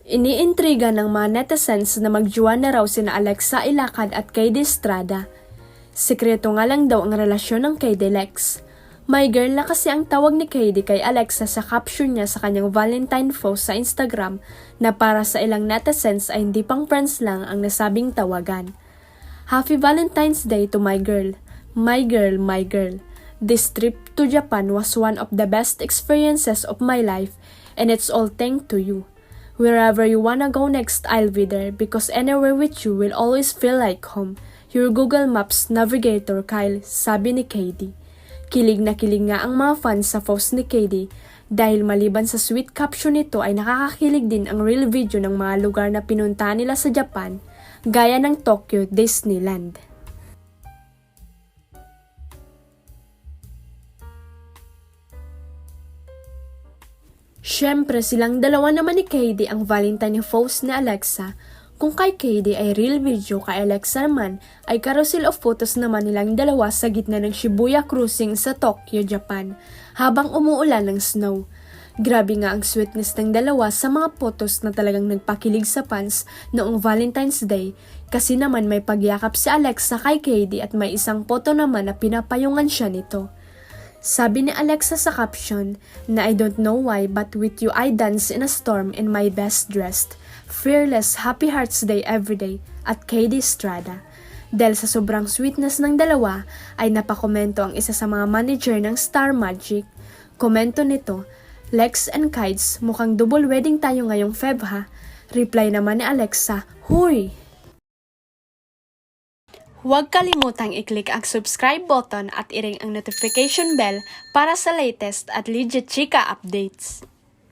Iniintriga ng mga netizens na magjuwa na raw sina Alexa Ilacad at KD Estrada. Sekreto nga lang daw ang relasyon ng KD Lex. My girl na kasi ang tawag ni KD kay Alexa sa caption niya sa kanyang Valentine post sa Instagram na para sa ilang netizens ay hindi pang friends lang ang nasabing tawagan. Happy Valentine's Day to my girl. My girl, my girl. This trip to Japan was one of the best experiences of my life and it's all thanks to you. Wherever you wanna go next, I'll be there because anywhere with you will always feel like home. Your Google Maps navigator, Kyle, sabi ni KD. Kilig na kilig nga ang mga fans sa post ni KD dahil maliban sa sweet caption nito ay nakakakilig din ang real video ng mga lugar na pinuntahan nila sa Japan, gaya ng Tokyo Disneyland. Syempre silang dalawa naman ni KD ang Valentine post ni Alexa. Kung kay KD ay real video, kay Alexa naman ay carousel of photos naman nilang dalawa sa gitna ng Shibuya Crossing sa Tokyo, Japan, habang umuulan ng snow. Grabe nga ang sweetness ng dalawa sa mga photos na talagang nagpakilig sa fans noong Valentine's Day, kasi naman may pagyakap si Alexa kay KD at may isang photo naman na pinapayungan siya nito. Sabi ni Alexa sa caption na I don't know why but with you I dance in a storm in my best dressed. Fearless Happy Hearts Day everyday at KD Estrada. Dahil sa sobrang sweetness ng dalawa ay napakomento ang isa sa mga manager ng Star Magic. Komento nito, Lex and Kides, mukhang double wedding tayo ngayong Feb ha. Reply naman ni Alexa, Huy! Huwag kalimutang i-click ang subscribe button at i-ring ang notification bell para sa latest at legit chika updates.